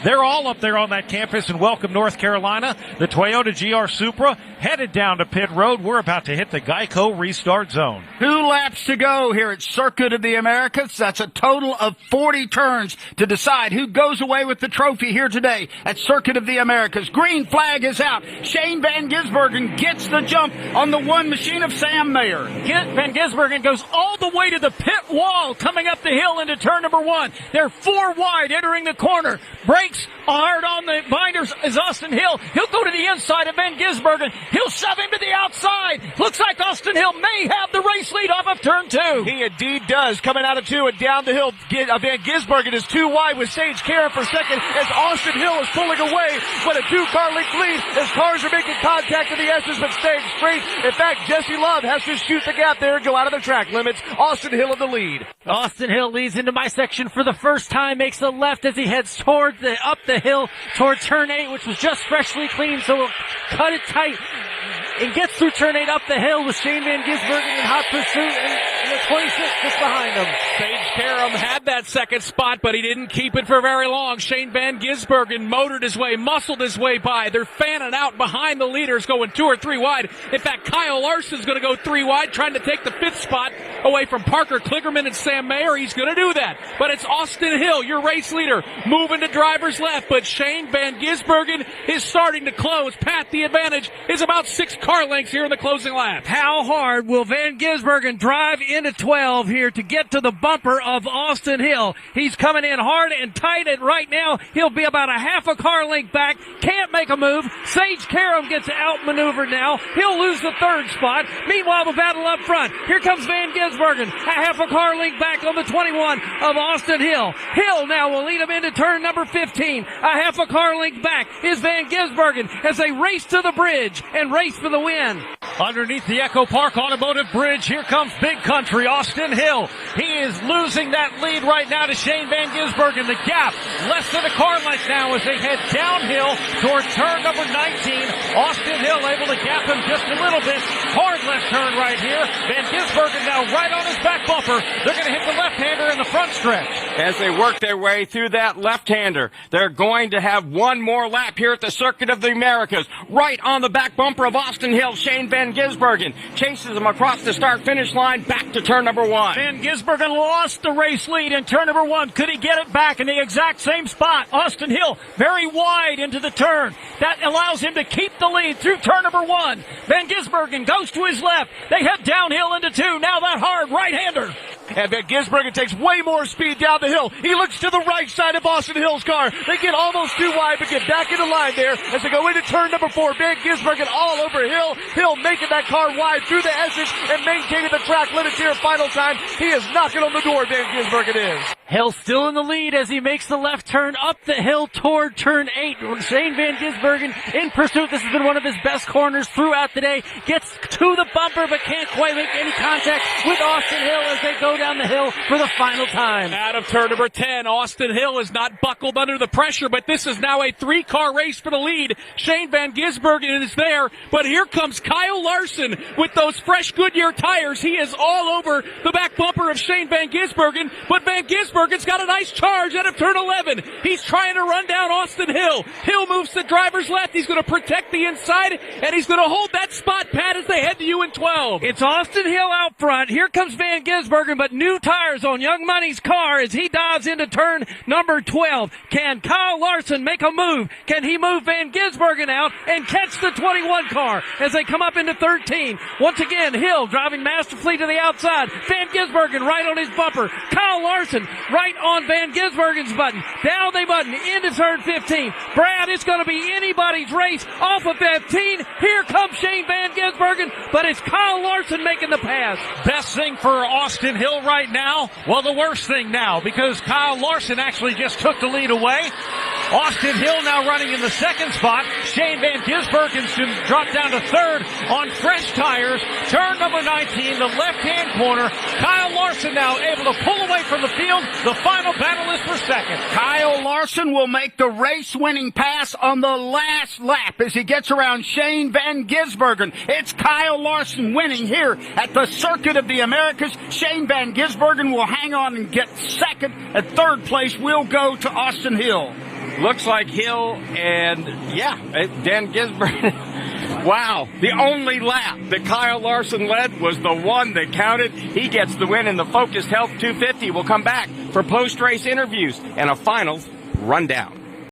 They're all up there on that campus in Welcome, North Carolina. The Toyota GR Supra headed down to pit road. We're about to hit the Geico restart zone. 2 laps to go here at Circuit of the Americas. That's a total of 40 turns to decide who goes away with the trophy here today at Circuit of the Americas. Green flag is out. Shane Van Gisbergen gets the jump on the one machine of Sam Mayer. Van Gisbergen goes all the way to the pit wall coming up the hill into turn number 1. They're 4 wide entering the corner. Brakes hard on the binders is Austin Hill. He'll go to the inside of Van Gisbergen. He'll shove him to the outside. Looks like Austin Hill may have the race lead off of turn 2. He indeed does. Coming out of 2 and down the hill, Van Gisbergen is 2 wide with Sage Karam for second as Austin Hill is pulling away, but a 2-car length lead as cars are making contact to the S's but staying straight. In fact, Jesse Love has to shoot the gap there and go out of the track limits. Austin Hill in the lead. Austin Hill leads into my section for the first time, makes a left as he heads up the hill toward turn 8, which was just freshly cleaned, so we'll cut it tight. And gets through turn 8 up the hill with Shane Van Gisbergen in hot pursuit and the 26 just behind him. Sage Karam had that second spot, but he didn't keep it for very long. Shane Van Gisbergen motored his way, muscled his way by. They're fanning out behind the leaders, going 2 or 3 wide. In fact, Kyle Larson's going to go 3 wide, trying to take the 5th spot away from Parker Kligerman and Sam Mayer. He's going to do that. But it's Austin Hill, your race leader, moving to driver's left. But Shane Van Gisbergen is starting to close. Pat, the advantage is about 6 car lengths here in the closing lap. How hard will Van Gisbergen drive into 12 here to get to the bumper of Austin Hill? He's coming in hard and tight, and right now he'll be about a half a car length back. Can't make a move. Sage Karam gets outmaneuvered now. He'll lose the 3rd spot. Meanwhile, the battle up front. Here comes Van Gisbergen, a half a car length back on the 21 of Austin Hill. Hill now will lead him into turn number 15. A half a car length back is Van Gisbergen as they race to the bridge and race for the win. Underneath the Echo Park Automotive Bridge, here comes Big Country Austin Hill. He is losing that lead right now to Shane Van Gisbergen. The gap less than a car length now as they head downhill toward turn number 19. Austin Hill able to gap him just a little bit. Hard left turn right here. Van Gisbergen now right on his back bumper. They're going to hit the left-hander in the front stretch. As they work their way through that left-hander, they're going to have one more lap here at the Circuit of the Americas. Right on the back bumper of Austin Hill, Shane Van Gisbergen chases him across the start-finish line back to turn number 1. Van Gisbergen lost the race lead in turn number 1. Could he get it back in the exact same spot? Austin Hill very wide into the turn. That allows him to keep the lead through turn number 1. Van Gisbergen goes to his left. They head downhill into 2. Now that hard right-hander. And Van Gisbergen takes way more speed down the hill. He looks to the right side of Austin Hill's car. They get almost 2 wide, but get back in the line there as they go into turn number 4. Van Gisbergen all over Hill. Hill making that car wide through the S's and maintaining the track limits here final time. He is knocking on the door, Van Gisbergen is. Hill still in the lead as he makes the left turn up the hill toward turn 8. Shane Van Gisbergen in pursuit. This has been one of his best corners throughout the day. Gets to the bumper but can't quite make any contact with Austin Hill as they go down the hill for the final time. Out of turn number 10, Austin Hill is not buckled under the pressure, but this is now a 3-car race for the lead. Shane Van Gisbergen is there, but here comes Kyle Larson with those fresh Goodyear tires. He is all over the back bumper of Shane Van Gisbergen, but Van Gisbergen's got a nice charge out of turn 11. He's trying to run down Austin Hill. Hill moves to driver's left. He's going to protect the inside, and he's going to hold that spot, Pat, as they head to you in 12. It's Austin Hill out front. Here comes Van Gisbergen, but new tires on Young Money's car as he dives into turn number 12. Can Kyle Larson make a move? Can he move Van Gisbergen out and catch the 21 car as they come up into 13? Once again, Hill driving masterfully to the outside. Van Gisbergen right on his bumper. Kyle Larson right on Van Gisbergen's button. Down they button into turn 15. Brad, it's going to be anybody's race off of 15. Here comes Shane Van Gisbergen, but it's Kyle Larson making the pass. Best thing for Austin Hill right now? Well, the worst thing now, because Kyle Larson actually just took the lead away. Austin Hill now running in the second spot. Shane Van Gisbergen's dropped down to third on fresh tires. Turn number 19, the left-hand corner. Kyle Larson now able to pull away from the field. The final battle is for second. Kyle Larson will make the race-winning pass on the last lap as he gets around Shane Van Gisbergen. It's Kyle Larson winning here at the Circuit of the Americas. Shane Van Gisbergen will hang on and get second. At third place will go to Austin Hill. looks like Hill and, Dan Gisbergen. Wow. The only lap that Kyle Larson led was the one that counted. He gets the win in the Focused Health 250. We'll come back for post-race interviews and a final rundown.